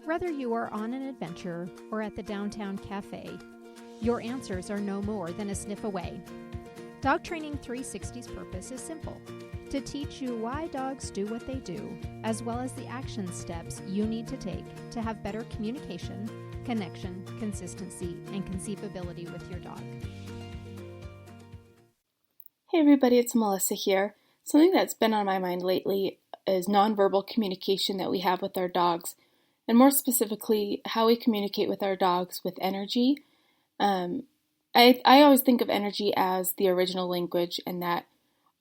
Whether you are on an adventure or at the downtown cafe, your answers are no more than a sniff away. Dog Training 360's purpose is simple: to teach you why dogs do what they do, as well as the action steps you need to take to have better communication, connection, consistency, and conceivability with your dog. Hey everybody, it's Melissa here. Something that's been on my mind lately is nonverbal communication that we have with our dogs, and more specifically, how we communicate with our dogs with energy. I always think of energy as the original language, and that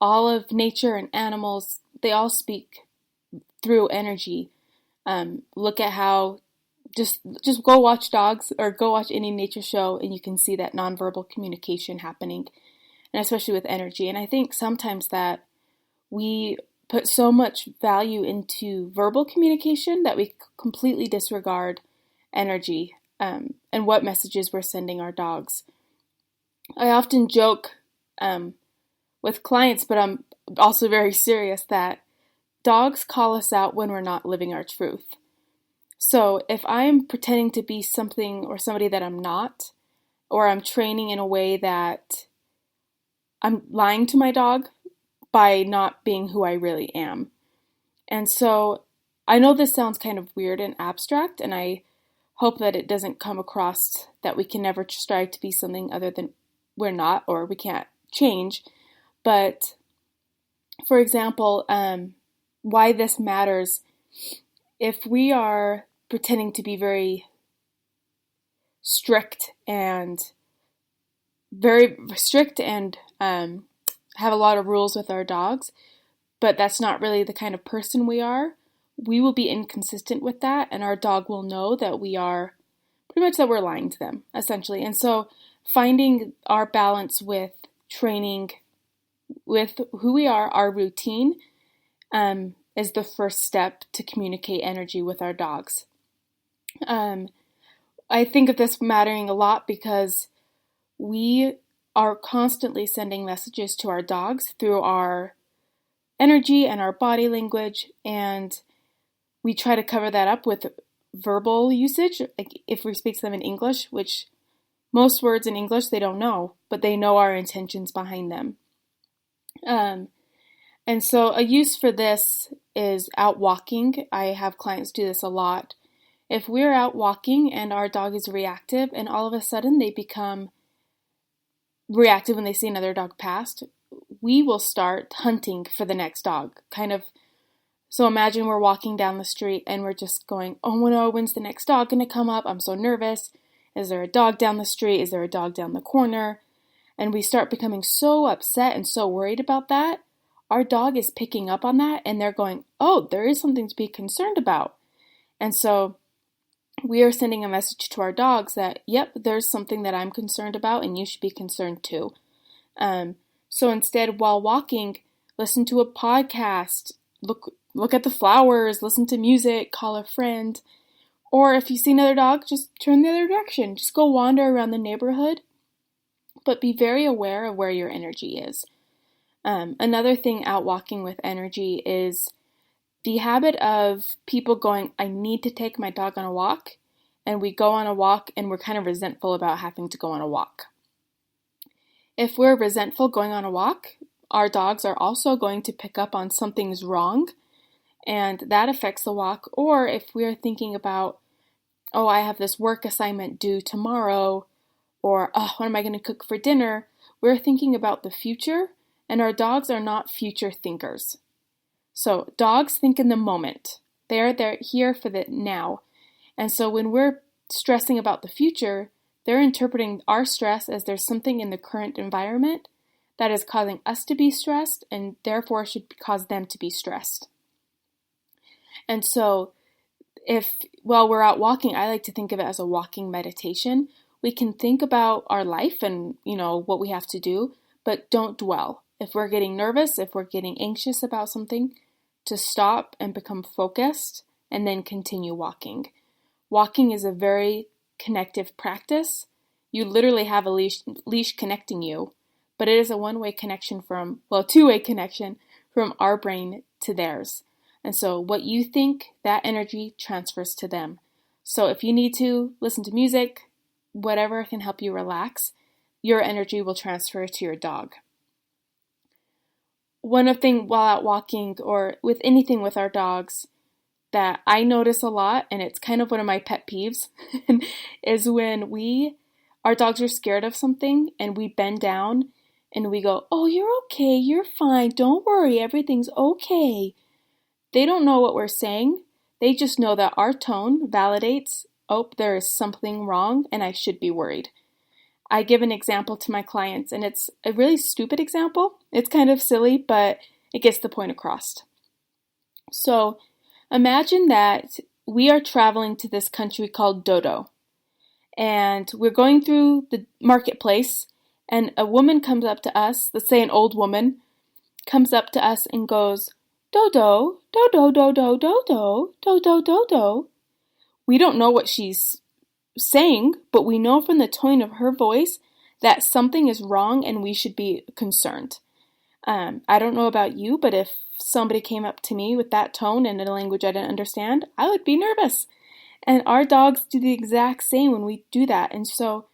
all of nature and animals, they all speak through energy. Look at how, just go watch dogs or go watch any nature show and you can see that nonverbal communication happening, and especially with energy. And I think sometimes that we put so much value into verbal communication that we completely disregard energy and what messages we're sending our dogs. I often joke with clients, but I'm also very serious, that dogs call us out when we're not living our truth. So if I'm pretending to be something or somebody that I'm not, or I'm training in a way that I'm lying to my dog by not being who I really am. And so I know this sounds kind of weird and abstract, and I hope that it doesn't come across that we can never strive to be something other than we're not, or we can't change. But for example, why this matters: if we are pretending to be very strict and have a lot of rules with our dogs, but that's not really the kind of person we are, we will be inconsistent with that, and our dog will know that we are pretty much that we're lying to them, essentially. And so finding our balance with training with who we are, our routine, is the first step to communicate energy with our dogs. I think of this mattering a lot because we are constantly sending messages to our dogs through our energy and our body language, and we try to cover that up with verbal usage, like if we speak to them in English, which most words in English they don't know, but they know our intentions behind them. And so a use for this is out walking. I have clients do this a lot. If we're out walking and our dog is reactive, and all of a sudden they become reactive when they see another dog pass, we will start hunting for the next dog. So imagine we're walking down the street and we're just going, oh no, when's the next dog going to come up? I'm so nervous. Is there a dog down the street? Is there a dog down the corner? And we start becoming so upset and so worried about that. Our dog is picking up on that, and they're going, oh, there is something to be concerned about. And so we are sending a message to our dogs that, yep, there's something that I'm concerned about, and you should be concerned too. So instead, while walking, listen to a podcast, look at the flowers, listen to music, call a friend, or if you see another dog, just turn the other direction. Just go wander around the neighborhood, but be very aware of where your energy is. Another thing out walking with energy is the habit of people going, I need to take my dog on a walk, and we go on a walk and we're kind of resentful about having to go on a walk. If we're resentful going on a walk, our dogs are also going to pick up on something's wrong, and that affects the walk. Or if we're thinking about, oh, I have this work assignment due tomorrow, or oh, what am I going to cook for dinner? We're thinking about the future, and our dogs are not future thinkers. So dogs think in the moment. They're here for the now. And so when we're stressing about the future, they're interpreting our stress as there's something in the current environment that is causing us to be stressed, and therefore should cause them to be stressed. And so while we're out walking, I like to think of it as a walking meditation. We can think about our life and, what we have to do, but don't dwell. If we're getting nervous, if we're getting anxious about something, to stop and become focused and then continue walking. Walking is a very connective practice. You literally have a leash connecting you, but it is a two-way connection from our brain to theirs. And so what you think, that energy transfers to them. So if you need to listen to music, whatever can help you relax, your energy will transfer to your dog. One thing while out walking or with anything with our dogs that I notice a lot, and it's kind of one of my pet peeves, is when our dogs are scared of something and we bend down and we go, "Oh, you're okay, you're fine, don't worry, everything's okay." They don't know what we're saying. They just know that our tone validates, "Oh, there is something wrong and I should be worried." I give an example to my clients, and it's a really stupid example. It's kind of silly, but it gets the point across. So imagine that we are traveling to this country called Dodo, and we're going through the marketplace, and a woman comes up to us, let's say an old woman, comes up to us and goes, "Dodo, Dodo, Dodo, Dodo, Dodo, Dodo." We don't know what she's saying, but we know from the tone of her voice that something is wrong and we should be concerned. I don't know about you, but if somebody came up to me with that tone and in a language I didn't understand, I would be nervous. And our dogs do the exact same when we do that. And so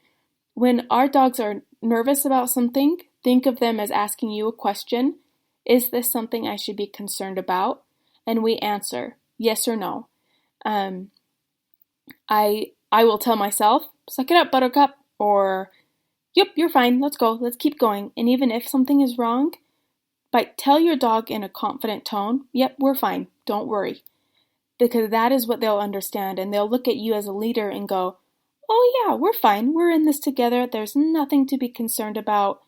when our dogs are nervous about something, think of them as asking you a question. Is this something I should be concerned about? And we answer yes or no. I will tell myself, "Suck it up, Buttercup," or "Yep, you're fine, let's go, let's keep going." And even if something is wrong, tell your dog in a confident tone, "Yep, we're fine, don't worry." Because that is what they'll understand, and they'll look at you as a leader and go, "Oh yeah, we're fine, we're in this together, there's nothing to be concerned about,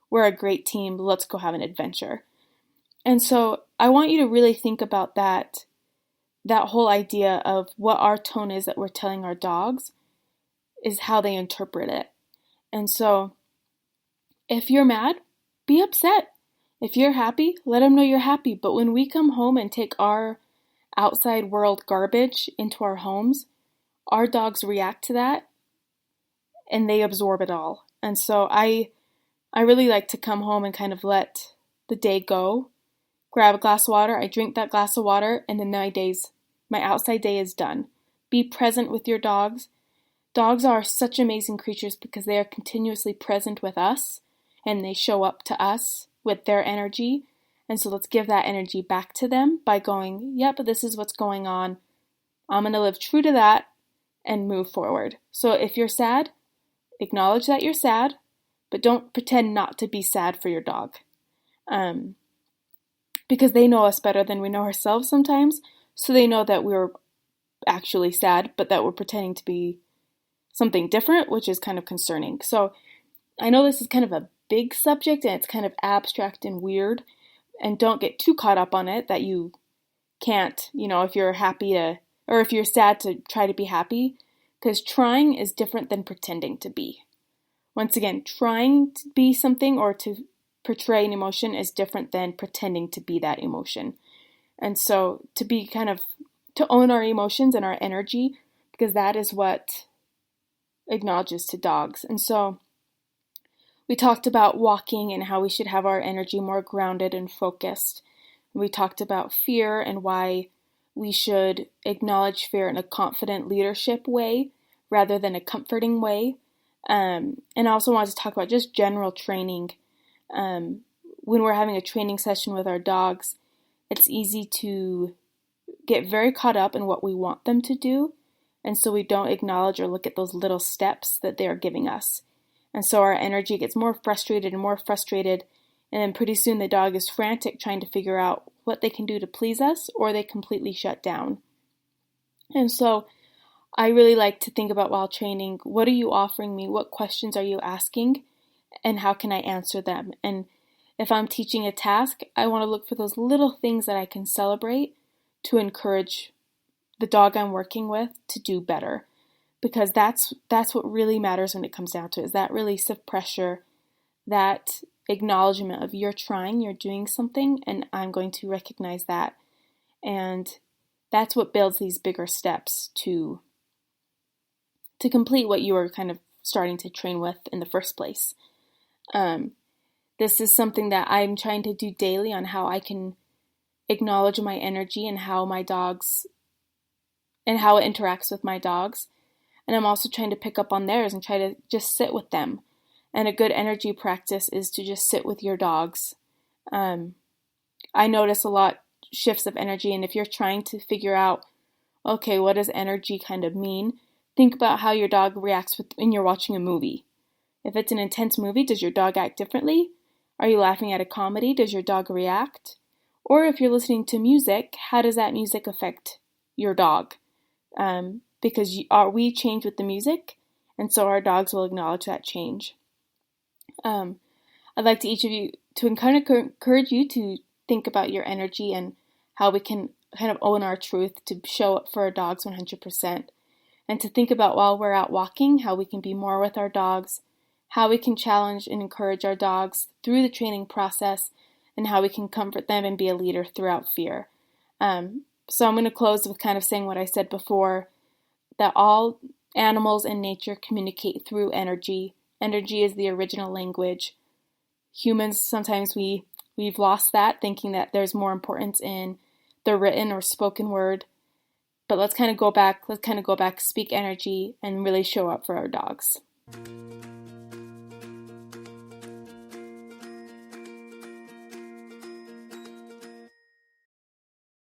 we're a great team, let's go have an adventure." And so I want you to really think about that whole idea of what our tone is that we're telling our dogs is how they interpret it. And so if you're mad, be upset. If you're happy, let them know you're happy. But when we come home and take our outside world garbage into our homes, our dogs react to that and they absorb it all. And so I really like to come home and kind of let the day go, grab a glass of water, I drink that glass of water, and then my outside day is done. Be present with your dogs. Dogs are such amazing creatures because they are continuously present with us and they show up to us with their energy. And so let's give that energy back to them by going, "Yep, this is what's going on. I'm going to live true to that and move forward." So if you're sad, acknowledge that you're sad, but don't pretend not to be sad for your dog. Because they know us better than we know ourselves sometimes. So they know that we're actually sad, but that we're pretending to be something different, which is kind of concerning. So I know this is kind of a big subject and it's kind of abstract and weird, and don't get too caught up on it that you can't, if you're happy or if you're sad, to try to be happy, because trying is different than pretending to be. Once again, trying to be something or to portray an emotion is different than pretending to be that emotion. And so to own our emotions and our energy, because that is what acknowledges to dogs. And so we talked about walking and how we should have our energy more grounded and focused. We talked about fear and why we should acknowledge fear in a confident leadership way rather than a comforting way. And I also wanted to talk about just general training. When we're having a training session with our dogs, it's easy to get very caught up in what we want them to do, and so we don't acknowledge or look at those little steps that they are giving us. And so our energy gets more frustrated, and then pretty soon the dog is frantic trying to figure out what they can do to please us, or they completely shut down. And so I really like to think about while training, what are you offering me? What questions are you asking? And how can I answer them? And if I'm teaching a task, I want to look for those little things that I can celebrate to encourage the dog I'm working with to do better. Because that's what really matters when it comes down to it, is that release of pressure, that acknowledgement of you're trying, you're doing something, and I'm going to recognize that. And that's what builds these bigger steps to complete what you were kind of starting to train with in the first place. This is something that I'm trying to do daily on how I can acknowledge my energy and how my dogs and how it interacts with my dogs. And I'm also trying to pick up on theirs and try to just sit with them. And a good energy practice is to just sit with your dogs. I notice a lot shifts of energy, and if you're trying to figure out, okay, what does energy kind of mean? Think about how your dog reacts when you're watching a movie. If it's an intense movie, does your dog act differently? Are you laughing at a comedy? Does your dog react? Or if you're listening to music, how does that music affect your dog? Because we change with the music, and so our dogs will acknowledge that change. I'd like to encourage you to think about your energy and how we can kind of own our truth to show up for our dogs 100%. And to think about while we're out walking, how we can be more with our dogs, how we can challenge and encourage our dogs through the training process, and how we can comfort them and be a leader throughout fear. So I'm going to close with kind of saying what I said before, that all animals in nature communicate through energy. Energy is the original language. Humans, sometimes we've lost that, thinking that there's more importance in the written or spoken word. But let's kind of go back, speak energy, and really show up for our dogs.